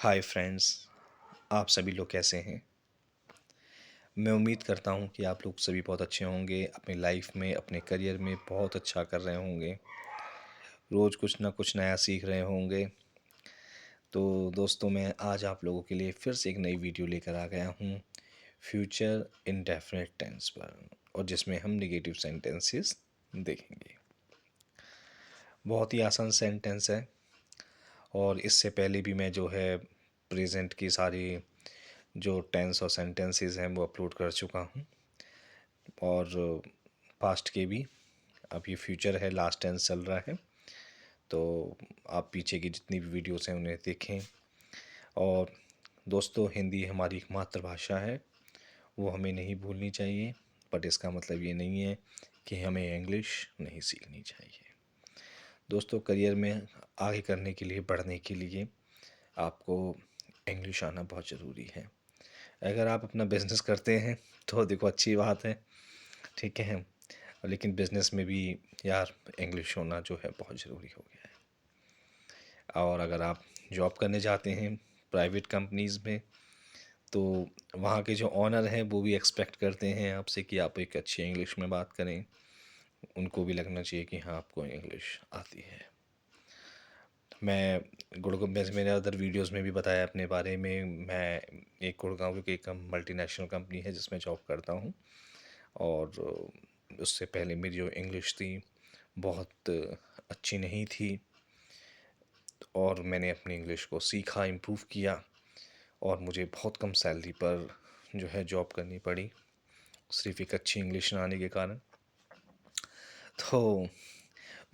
Hi friends, आप सभी लोग कैसे हैं? मैं उम्मीद करता हूँ कि आप लोग सभी बहुत अच्छे होंगे, अपनी लाइफ में, अपने करियर में बहुत अच्छा कर रहे होंगे, रोज़ कुछ ना कुछ नया सीख रहे होंगे। तो दोस्तों, मैं आज आप लोगों के लिए फिर से एक नई वीडियो लेकर आ गया हूँ, फ्यूचर इंडेफिनिट टेंस पर, और जिसमें हम नेगेटिव सेंटेंसेस देखेंगे। बहुत ही आसान सेंटेंस है, और इससे पहले भी मैं जो है प्रेजेंट की सारी जो टेंस और सेंटेंसेस हैं वो अपलोड कर चुका हूँ, और पास्ट के भी। अब ये फ्यूचर है, लास्ट टेंस चल रहा है। तो आप पीछे की जितनी भी वीडियोस हैं उन्हें देखें। और दोस्तों, हिंदी हमारी एक मातृभाषा है, वो हमें नहीं भूलनी चाहिए। बट इसका मतलब ये नहीं है कि हमें इंग्लिश नहीं सीखनी चाहिए। दोस्तों, करियर में आगे करने के लिए, बढ़ने के लिए आपको इंग्लिश आना बहुत ज़रूरी है। अगर आप अपना बिजनेस करते हैं तो देखो, अच्छी बात है, ठीक है। लेकिन बिजनेस में भी यार इंग्लिश होना जो है बहुत ज़रूरी हो गया है। और अगर आप जॉब करने जाते हैं प्राइवेट कंपनीज़ में, तो वहाँ के जो ऑनर हैं वो भी एक्सपेक्ट करते हैं आपसे कि आप एक अच्छी इंग्लिश में बात करें। उनको भी लगना चाहिए कि हाँ, आपको इंग्लिश आती है। मैं गुड़गांव में, मेरे अदर वीडियोस में भी बताया अपने बारे में। मैं एक गुड़गांव की एक मल्टीनेशनल कंपनी है जिसमें जॉब करता हूँ। और उससे पहले मेरी जो इंग्लिश थी बहुत अच्छी नहीं थी, और मैंने अपनी इंग्लिश को सीखा, इम्प्रूव किया, और मुझे बहुत कम सैलरी पर जो है जॉब करनी पड़ी, सिर्फ एक अच्छी इंग्लिश ना आने के कारण। तो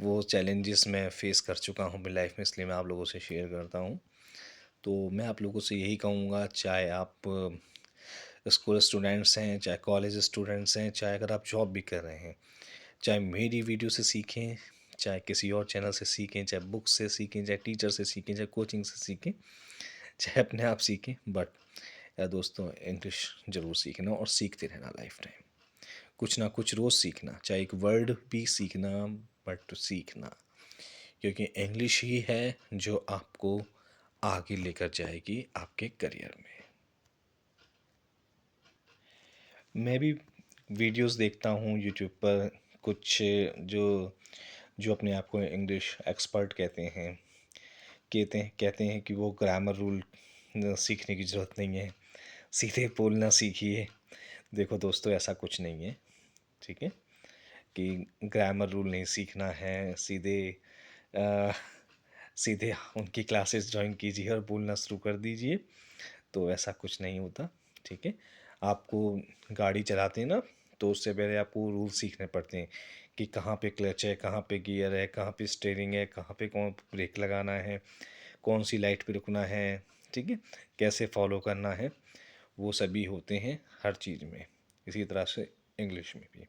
वो चैलेंजेस मैं फ़ेस कर चुका हूँ अपनी लाइफ में, इसलिए मैं आप लोगों से शेयर करता हूँ। तो मैं आप लोगों से यही कहूँगा, चाहे आप स्कूल स्टूडेंट्स हैं, चाहे कॉलेज स्टूडेंट्स हैं, चाहे अगर आप जॉब भी कर रहे हैं, चाहे मेरी वीडियो से सीखें, चाहे किसी और चैनल से सीखें, चाहे बुक से सीखें, चाहे टीचर से सीखें, चाहे कोचिंग से सीखें, चाहे अपने आप सीखें, बट यार दोस्तों, इंग्लिश ज़रूर सीखना और सीखते रहना लाइफ टाइम। कुछ ना कुछ रोज़ सीखना, चाहे एक वर्ड भी सीखना, बट सीखना, क्योंकि इंग्लिश ही है जो आपको आगे लेकर जाएगी आपके करियर में। मैं भी वीडियोस देखता हूँ यूट्यूब पर, कुछ जो जो अपने आप को इंग्लिश एक्सपर्ट कहते हैं कि वो ग्रामर रूल सीखने की ज़रूरत नहीं है, सीधे बोलना सीखिए। देखो दोस्तों, ऐसा कुछ नहीं है, ठीक है, कि ग्रामर रूल नहीं सीखना है, सीधे अ, सीधे उनकी क्लासेस ज्वाइन कीजिए और बोलना शुरू कर दीजिए। तो ऐसा कुछ नहीं होता, ठीक है। आपको गाड़ी चलाते हैं ना, तो उससे पहले आपको रूल सीखने पड़ते हैं कि कहाँ पे क्लच है, कहाँ पे गियर है, कहाँ पे स्टीयरिंग है, कहाँ पे कौन ब्रेक लगाना है, कौन सी लाइट पे रुकना है, ठीक है, कैसे फॉलो करना है। वो सभी होते हैं हर चीज़ में, इसी तरह से इंग्लिश में भी।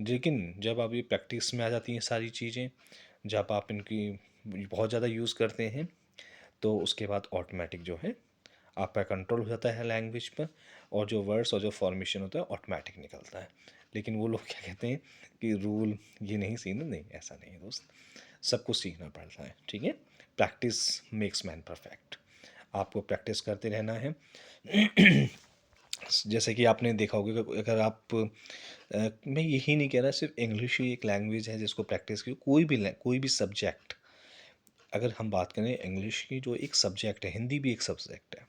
लेकिन जब आप ये प्रैक्टिस में आ जाती हैं सारी चीज़ें, जब आप इनकी बहुत ज़्यादा यूज़ करते हैं, तो उसके बाद ऑटोमेटिक जो है आपका कंट्रोल हो जाता है लैंग्वेज पर, और जो वर्ड्स और जो फॉर्मेशन होता है ऑटोमेटिक निकलता है। लेकिन वो लोग क्या कहते हैं कि रूल ये नहीं सीखना, नहीं, ऐसा नहीं है दोस्त, सब कुछ सीखना पड़ता है, ठीक है। Practice makes man perfect. आपको प्रैक्टिस करते रहना है। जैसे कि आपने देखा होगा कि अगर आप मैं यही नहीं कह रहा सिर्फ इंग्लिश ही एक लैंग्वेज है जिसको प्रैक्टिस की, कोई भी सब्जेक्ट, अगर हम बात करें इंग्लिश की, जो एक सब्जेक्ट है, हिंदी भी एक सब्जेक्ट है।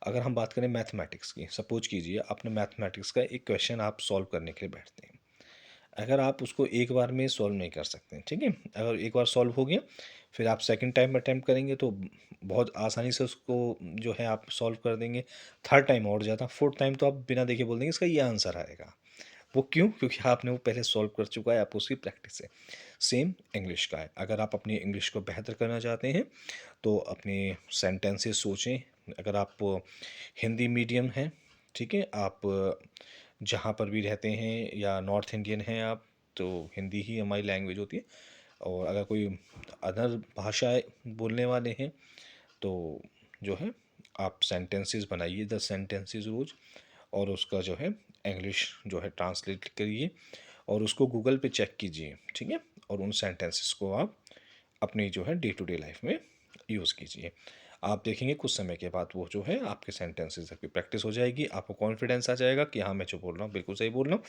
अगर हम बात करें मैथमेटिक्स की, सपोज कीजिए आपने मैथमेटिक्स का एक क्वेश्चन आप सॉल्व करने के लिए बैठते हैं। अगर आप उसको एक बार में सॉल्व नहीं कर सकते, ठीक है, अगर एक बार सॉल्व हो गया, फिर आप सेकंड टाइम अटैम्प्ट करेंगे तो बहुत आसानी से उसको जो है आप सॉल्व कर देंगे। थर्ड टाइम और ज़्यादा, फोर्थ टाइम तो आप बिना देखे बोल देंगे इसका ये आंसर आएगा। वो क्यों? क्योंकि आपने वो पहले सॉल्व कर चुका है, आप उसकी प्रैक्टिस है। सेम इंग्लिश का है, अगर आप अपनी इंग्लिश को बेहतर करना चाहते हैं तो अपने सेंटेंसेस सोचें। अगर आप हिंदी मीडियम हैं, ठीक है, आप जहाँ पर भी रहते हैं या नॉर्थ इंडियन हैं आप, तो हिंदी ही हमारी लैंग्वेज होती है। और अगर कोई अदर भाषाएं बोलने वाले हैं, तो जो है आप सेंटेंसेस बनाइए, 10 सेंटेंसेस रोज़, और उसका जो है इंग्लिश जो है ट्रांसलेट करिए, और उसको गूगल पे चेक कीजिए, ठीक है, और उन सेंटेंसेस को आप अपनी जो है डे टू डे लाइफ में यूज़ कीजिए। आप देखेंगे कुछ समय के बाद वो जो है आपके सेंटेंसेस की प्रैक्टिस हो जाएगी, आपको कॉन्फिडेंस आ जाएगा कि हाँ मैं जो बोल रहा हूँ बिल्कुल सही बोल रहा हूँ।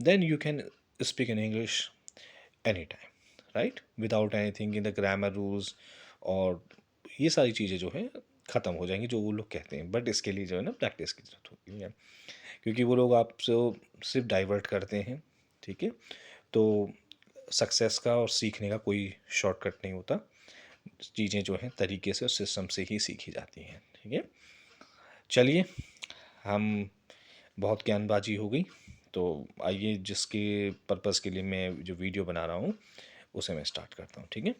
Then you can speak in English any time, right, without anything in the grammar rules, और ये सारी चीज़ें जो है ख़त्म हो जाएंगी जो वो लोग कहते हैं। बट इसके लिए जो है ना प्रैक्टिस की ज़रूरत होती है, क्योंकि वो लोग आपसे सिर्फ डाइवर्ट करते हैं, ठीक है। तो सक्सेस का और सीखने का कोई शॉर्टकट नहीं होता, चीज़ें जो हैं तरीके से और सिस्टम से ही सीखी जाती हैं, ठीक है। चलिए, हम बहुत ज्ञानबाजी हो गई, तो आइए जिसके पर्पज़ के लिए मैं जो वीडियो बना रहा हूँ उसे मैं स्टार्ट करता हूँ, ठीक है।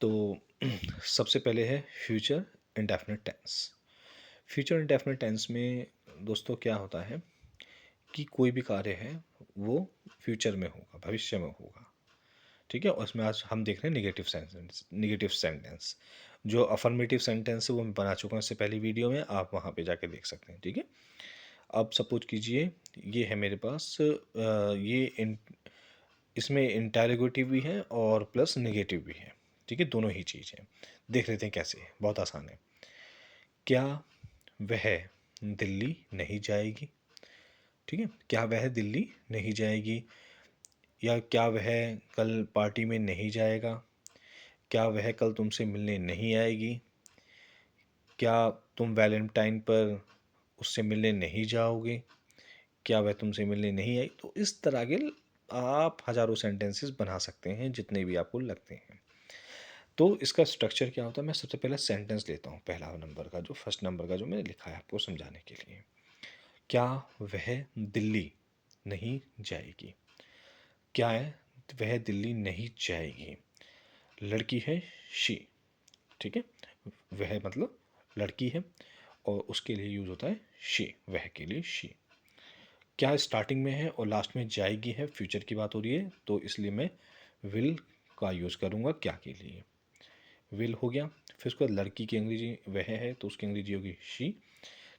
तो सबसे पहले है future indefinite tense. Future indefinite tense में दोस्तों क्या होता है कि कोई भी कार्य है वो फ्यूचर में होगा, भविष्य में होगा, ठीक है। और उसमें आज हम देख रहे हैं नेगेटिव सेंटेंस। नेगेटिव सेंटेंस जो अफर्मेटिव सेंटेंस है वो मैं बना चुका हूँ इससे पहली वीडियो में, आप वहाँ पे जाके देख सकते हैं, ठीक है। अब सपोज कीजिए ये है मेरे पास इसमें इंटेरोगेटिव भी है और प्लस नेगेटिव भी है, ठीक है, दोनों ही चीज़ है। देख लेते हैं कैसे है, बहुत आसान है। क्या वह दिल्ली नहीं जाएगी, ठीक है, क्या वह दिल्ली नहीं जाएगी, या क्या वह कल पार्टी में नहीं जाएगा, क्या वह कल तुमसे मिलने नहीं आएगी, क्या तुम वैलेंटाइन पर उससे मिलने नहीं जाओगे, क्या वह तुमसे मिलने नहीं आई। तो इस तरह के आप हज़ारों सेंटेंसेस बना सकते हैं जितने भी आपको लगते हैं। तो इसका स्ट्रक्चर क्या होता है, मैं सबसे पहले सेंटेंस लेता हूँ, पहला नंबर का जो फर्स्ट नंबर का जो मैंने लिखा है आपको समझाने के लिए। क्या वह दिल्ली नहीं जाएगी, क्या है, वह दिल्ली नहीं जाएगी। लड़की है शी, ठीक है, वह मतलब लड़की है और उसके लिए यूज़ होता है शी, वह के लिए शी। क्या स्टार्टिंग में है और लास्ट में जाएगी है, फ्यूचर की बात हो रही है, तो इसलिए मैं विल का यूज़ करूँगा क्या के लिए, विल हो गया। फिर उसके बाद लड़की की अंग्रेजी वह है तो उसकी अंग्रेजी होगी शी,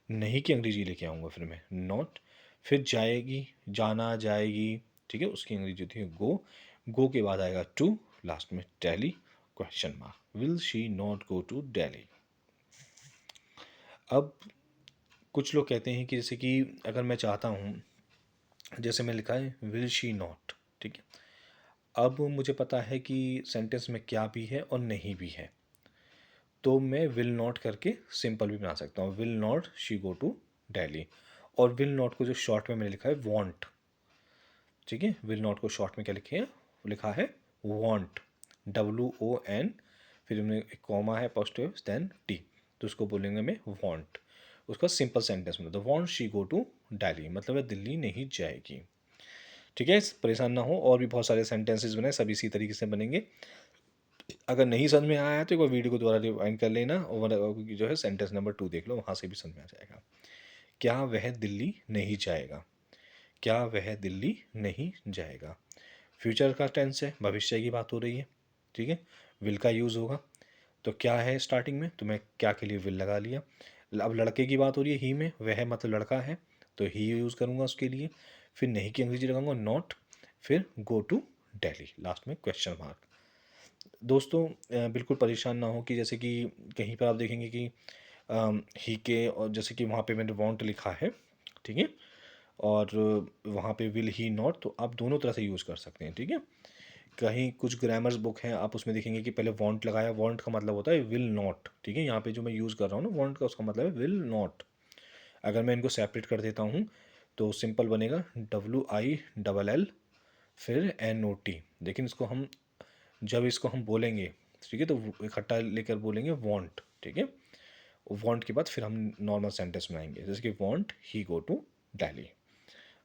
नहीं की अंग्रेजी लेके आऊँगा फिर मैं नॉट। फिर जाएगी, जाना जाएगी, ठीक है, उसकी अंग्रेजी होती है गो, गो के बाद आएगा टू, लास्ट में Delhi question mark, will she not go to Delhi. अब कुछ लोग कहते हैं कि जैसे कि अगर मैं चाहता हूँ, जैसे मैं लिखा है विल शी नॉट, ठीक है, अब मुझे पता है कि सेंटेंस में क्या भी है और नहीं भी है, तो मैं विल नॉट करके सिंपल भी बना सकता हूँ, will not she go to Delhi. और विल नॉट को जो शॉर्ट में मैंने लिखा है वॉन्ट, ठीक है, विल नॉट को शॉर्ट में क्या लिखे है, लिखा है वॉन्ट, WON, फिर हमने एक कॉमा है पॉजिटिव देन टी, तो उसको बोलेंगे मैं वॉन्ट। उसका सिंपल सेंटेंस में तो won't she go to Delhi मतलब है दिल्ली नहीं जाएगी, ठीक है। परेशान ना हो, और भी बहुत सारे सेंटेंसेस बने, सब इसी तरीके से बनेंगे। अगर नहीं समझ में आया तो एक बार वीडियो को दोबारा रिवाइंड कर लेना और जो है सेंटेंस नंबर 2 देख लो, वहाँ से भी समझ में आ जाएगा। क्या वह दिल्ली नहीं जाएगा, क्या वह दिल्ली नहीं जाएगा, फ्यूचर का टेंस है, भविष्य की बात हो रही है, ठीक है, विल का यूज़ होगा। तो क्या है स्टार्टिंग में, तो मैं क्या के लिए विल लगा लिया। अब लड़के की बात हो रही है ही में, वह मतलब लड़का है तो ही यूज़ करूँगा उसके लिए। फिर नहीं की अंग्रेजी लगाऊंगा नॉट, फिर गो टू दिल्ली, लास्ट में क्वेश्चन मार्क। दोस्तों बिल्कुल परेशान ना हो कि जैसे कि कहीं पर आप देखेंगे कि ही के, और जैसे कि वहाँ पे मैंने वांट लिखा है, ठीक है, और वहाँ पे विल ही नॉट, तो आप दोनों तरह से यूज़ कर सकते हैं, ठीक है। कहीं कुछ ग्रामर्स बुक हैं आप उसमें देखेंगे कि पहले वांट लगाया, वांट का मतलब होता है विल नॉट, ठीक है। यहाँ पे जो मैं यूज़ कर रहा हूँ ना वांट का, उसका मतलब है विल नॉट। अगर मैं इनको सेपरेट कर देता हूँ तो सिंपल बनेगा WILL फिर NOT, लेकिन इसको हम जब इसको हम बोलेंगे, ठीक है, तो इकट्ठा लेकर बोलेंगे वांट, ठीक है। वांट के बाद फिर हम नॉर्मल सेंटेंस बनाएंगे, जैसे कि want he go to Delhi.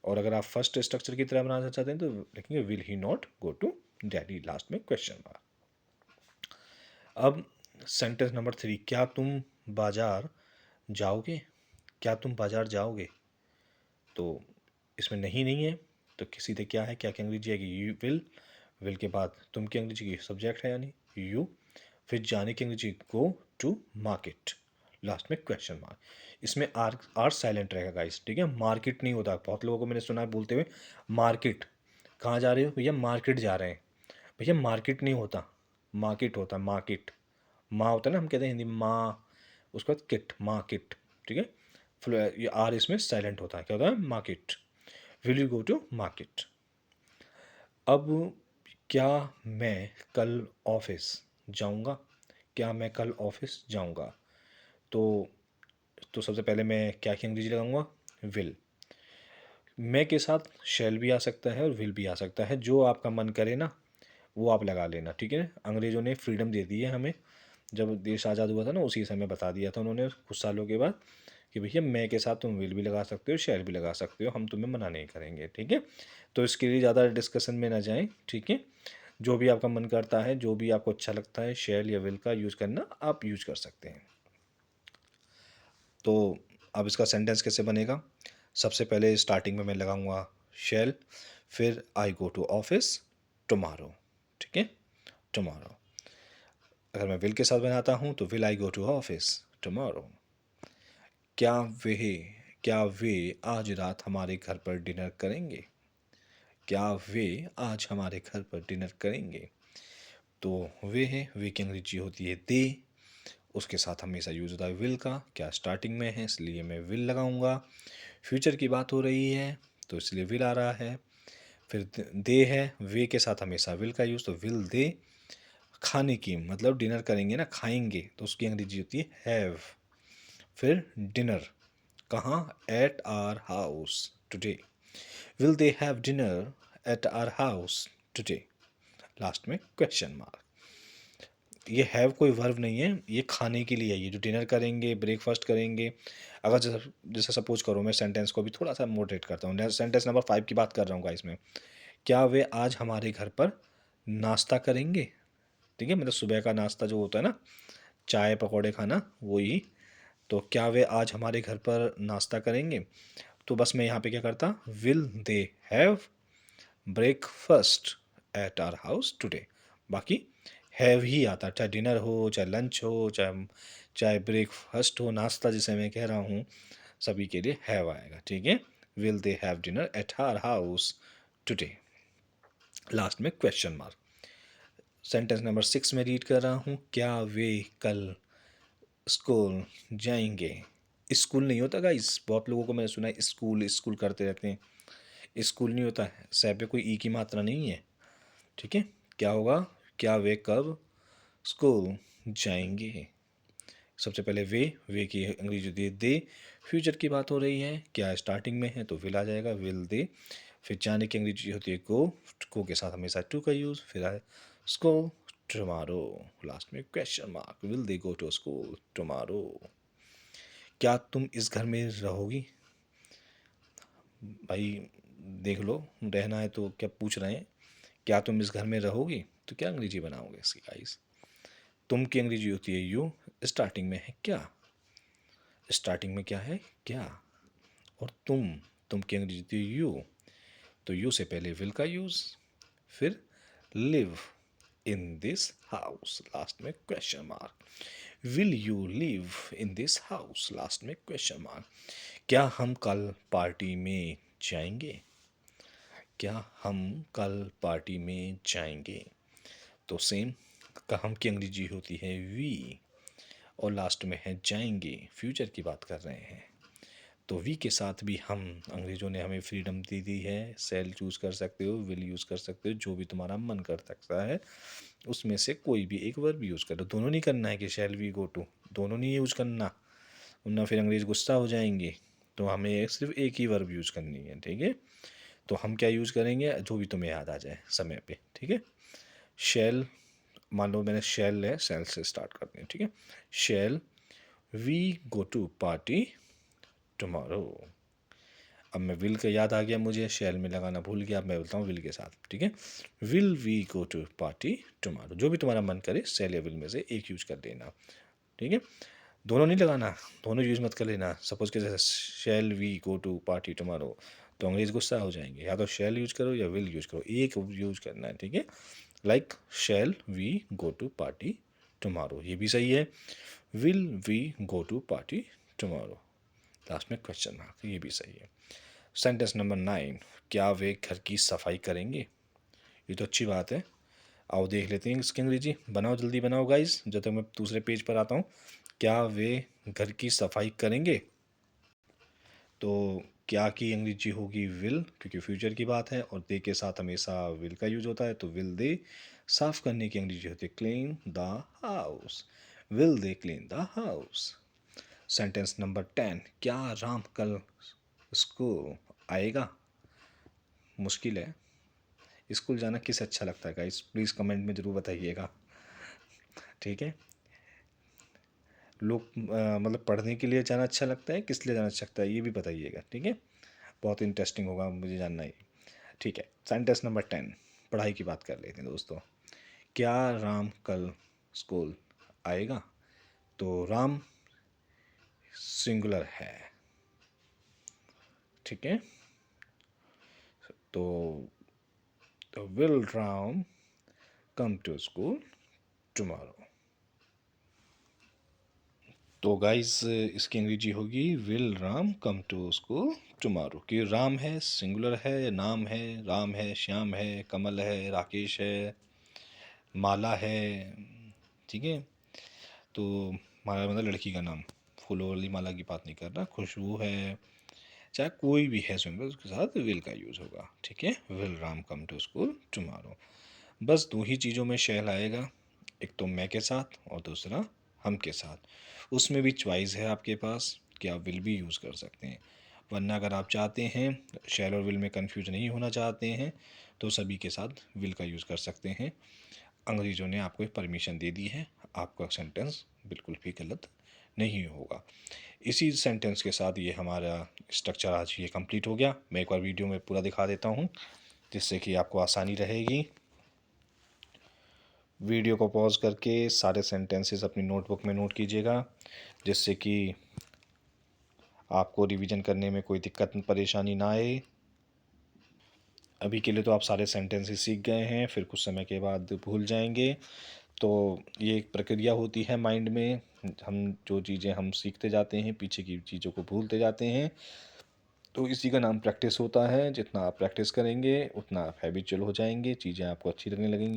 और अगर आप फर्स्ट स्ट्रक्चर की तरह बनाना चाहते हैं तो लिखेंगे will he not go to Delhi, last में क्वेश्चन मार्क। अब सेंटेंस नंबर 3, क्या तुम बाजार जाओगे, क्या तुम बाजार जाओगे, तो इसमें नहीं नहीं है, तो सीधे क्या है, क्या की अंग्रेजी आएगी यू विल, विल के बाद तुम की अंग्रेजी की सब्जेक्ट है यानी यू, फिर जाने की अंग्रेजी गो टू मार्केट, लास्ट में क्वेश्चन मार्क। इसमें आर साइलेंट रहेगा गाइस, ठीक है, मार्केट नहीं होता। बहुत लोगों को मैंने सुना है बोलते हुए मार्केट, कहाँ जा रहे हो भैया, मार्केट जा रहे हैं, भैया मार्केट नहीं होता, मार्केट होता है, मार्केट, माँ होता है ना, हम कहते हैं हिंदी में माँ, उसके बाद किट, माँ किट, ठीक है। ये आर इसमें साइलेंट होता है, क्या होता है, market. Will you go to market. अब क्या मैं कल ऑफिस जाऊंगा, क्या मैं कल ऑफिस जाऊंगा। तो सबसे पहले मैं क्या की अंग्रेजी लगाऊंगा, विल। मैं के साथ शैल भी आ सकता है और विल भी आ सकता है, जो आपका मन करे ना वो आप लगा लेना, ठीक है। अंग्रेज़ों ने फ्रीडम दे दी है हमें, जब देश आज़ाद हुआ था ना उसी समय बता दिया था उन्होंने कुछ सालों के बाद कि भैया मैं के साथ तुम विल भी लगा सकते हो, शैल भी लगा सकते हो, हम तुम्हें मना नहीं करेंगे, ठीक है। तो इसके लिए ज़्यादा डिस्कशन में ना जाएं, ठीक है। जो भी आपका मन करता है, जो भी आपको अच्छा लगता है, शैल या विल का यूज़ करना आप यूज कर सकते हैं। तो अब इसका सेंटेंस कैसे बनेगा, सबसे पहले स्टार्टिंग में मैं लगाऊंगा शैल, फिर आई गो टू ऑफिस टुमारो, ठीक है, टुमारो। अगर मैं विल के साथ बनाता हूँ तो will I go to office tomorrow. क्या वे क्या वे आज रात हमारे घर पर डिनर करेंगे, क्या वे आज हमारे घर पर डिनर करेंगे। तो वे है, वे की अंग्रेजी होती है दे, उसके साथ हमेशा यूज होता है विल का, क्या स्टार्टिंग में है इसलिए मैं विल लगाऊंगा। फ्यूचर की बात हो रही है तो इसलिए विल आ रहा है। फिर दे है, वे के साथ हमेशा विल का यूज़, तो विल दे खाने की, मतलब डिनर करेंगे ना, खाएंगे, तो उसकी अंग्रेजी होती है हैव। फिर डिनर कहाँ, at our house today, will they have dinner at our house today. Last में क्वेश्चन मार्क। ये हैव कोई वर्ब नहीं है, ये खाने के लिए है, ये जो डिनर करेंगे, ब्रेकफास्ट करेंगे। अगर जैसे जैसे सपोज करो, मैं सेंटेंस को भी थोड़ा सा मोडरेट करता हूँ, सेंटेंस नंबर 5 की बात कर रहा हूँ इसमें। क्या वे आज हमारे घर पर नाश्ता करेंगे, ठीक है, मतलब सुबह का नाश्ता जो होता है ना, चाय पकौड़े खाना, वही। तो क्या वे आज हमारे घर पर नाश्ता करेंगे, तो बस मैं यहाँ पे क्या करता, will they have breakfast at our house today. बाकी हैव ही आता, चाहे डिनर हो, चाहे लंच हो, चाहे चाहे ब्रेकफास्ट हो, नाश्ता जिसे मैं कह रहा हूँ, सभी के लिए हैव आएगा, ठीक है। Will they have dinner at our house today. Last में क्वेश्चन मार्क। सेंटेंस नंबर 6 में रीड कर रहा हूँ, क्या वे कल स्कूल जाएंगे। स्कूल नहीं होता गाइस, बहुत लोगों को मैंने सुना है स्कूल स्कूल करते रहते हैं, स्कूल नहीं होता है, सै पे कोई ई की मात्रा नहीं है, ठीक है। क्या होगा, क्या वे कब स्कूल जाएंगे। सबसे पहले वे की अंग्रेजी होती है दे। फ्यूचर की बात हो रही है, क्या स्टार्टिंग में है तो विल आ जाएगा, विल दे। फिर जाने की अंग्रेजी होती है गो के साथ हमेशा टू का यूज़, फिर आए स्कूल टुमारो। लास्ट में question mark, will they go to school tomorrow. क्या तुम इस घर में रहोगी, भाई देख लो, रहना है तो क्या पूछ रहे हैं, क्या तुम इस घर में रहोगी, तो क्या अंग्रेजी बनाओगे इसकी गाइस। तुम की अंग्रेजी होती है यू, स्टार्टिंग में है क्या, स्टार्टिंग में क्या है, क्या। और तुम की अंग्रेजी होती है यू, तो यू से पहले विल का यूज, फिर live in this house, last में question mark. Will you live in this house, last में क्वेश्चन मार्क। क्या हम कल पार्टी में जाएंगे, क्या हम कल पार्टी में जाएंगे। तो सेम, का हम की अंग्रेजी होती है वी, और लास्ट में है जाएंगे, फ्यूचर की बात कर रहे हैं। तो वी के साथ भी हम, अंग्रेज़ों ने हमें फ्रीडम दे दी है, सेल चूज़ कर सकते हो, विल यूज़ कर सकते हो, जो भी तुम्हारा मन कर सकता है उसमें से कोई भी एक वर्ब यूज़ करो। दोनों नहीं करना है कि शैल वी गो टू, दोनों नहीं यूज़ करना, वरना फिर अंग्रेज़ गुस्सा हो जाएंगे। तो हमें सिर्फ एक ही वर्ब यूज़ करनी है, ठीक है। तो हम क्या यूज़ करेंगे, जो भी तुम्हें याद आ जाए समय पे, ठीक है। शैल, मान लो मैंने शैल है, शैल से स्टार्ट करते हैं, ठीक है। Shall we go to party tomorrow. अब मैं विल का याद आ गया मुझे, शैल में लगाना भूल गया, अब मैं बोलता हूँ विल के साथ, ठीक है। Will we go to party tomorrow, जो भी तुम्हारा मन करे शैल या विल में से एक यूज कर लेना, ठीक है। दोनों नहीं लगाना, दोनों यूज मत कर लेना। सपोज के जैसे shall we go to party tomorrow, तो अंग्रेज गुस्सा हो जाएंगे, या तो शैल यूज करो या विल यूज करो, एक यूज करना है, ठीक है। Like shall we go to party tomorrow, ये भी सही है। Will we go to party tomorrow, last में क्वेश्चन मार्क, ये भी सही है। सेंटेंस नंबर 9, क्या वे घर की सफाई करेंगे। ये तो अच्छी बात है, आओ देख लेते हैं इसकी अंग्रेजी। बनाओ, जल्दी बनाओ गाइस, जब तक मैं दूसरे पेज पर आता हूँ। क्या वे घर की सफाई करेंगे? तो क्या की अंग्रेजी होगी विल, क्योंकि फ्यूचर की बात है और दे के साथ हमेशा विल का यूज होता है। तो विल दे साफ करने की अंग्रेजी होती है clean the house. Will they clean the house. Sentence number 10, क्या राम कल स्कूल आएगा? मुश्किल है। स्कूल जाना किसे अच्छा लगता है गाइस? प्लीज़ कमेंट में ज़रूर बताइएगा। ठीक है। लोग मतलब पढ़ने के लिए जाना अच्छा लगता है, किस लिए जाना अच्छा लगता है, ये भी बताइएगा। ठीक है, बहुत इंटरेस्टिंग होगा मुझे जानना ही। ठीक है, सेंटेंस नंबर 10, पढ़ाई की बात कर लेते हैं दोस्तों। क्या राम कल स्कूल आएगा? तो राम सिंगुलर है। ठीक है, तो will Ram come to school tomorrow. तो गाइस इसकी अंग्रेजी होगी will Ram come to school tomorrow. कि राम है, सिंगुलर है, नाम है, राम है, श्याम है, कमल है, राकेश है, माला है। ठीक है, तो माला मतलब लड़की का नाम, फूलों वाली माला की बात नहीं कर रहा। खुशबू है, चाहे कोई भी है सिंगुलर, उसके साथ विल का यूज़ होगा। ठीक है, will Ram come to school tomorrow. बस दो ही चीज़ों में शैल आएगा, एक तो मैं के साथ और दूसरा हम के साथ। उसमें भी चॉइस है आपके पास कि आप विल भी यूज़ कर सकते हैं, वरना अगर आप चाहते हैं शैल और विल में कंफ्यूज नहीं होना चाहते हैं तो सभी के साथ विल का यूज़ कर सकते हैं। अंग्रेज़ों ने आपको परमिशन दे दी है, आपका सेंटेंस बिल्कुल भी गलत नहीं होगा। इसी सेंटेंस के साथ ये हमारा स्ट्रक्चर आज ये कंप्लीट हो गया। मैं एक बार वीडियो में पूरा दिखा देता हूँ जिससे कि आपको आसानी रहेगी। वीडियो को पॉज करके सारे सेंटेंसेस अपनी नोटबुक में नोट कीजिएगा, जिससे कि आपको रिवीजन करने में कोई दिक्कत परेशानी ना आए। अभी के लिए तो आप सारे सेंटेंसेस सीख गए हैं, फिर कुछ समय के बाद भूल जाएंगे। तो ये एक प्रक्रिया होती है माइंड में, हम जो चीज़ें हम सीखते जाते हैं पीछे की चीज़ों को भूलते जाते हैं। तो इसी का नाम प्रैक्टिस होता है। जितना आप प्रैक्टिस करेंगे उतना आप हैबिचुअल हो जाएंगे, चीज़ें आपको अच्छी लगने लगेंगी।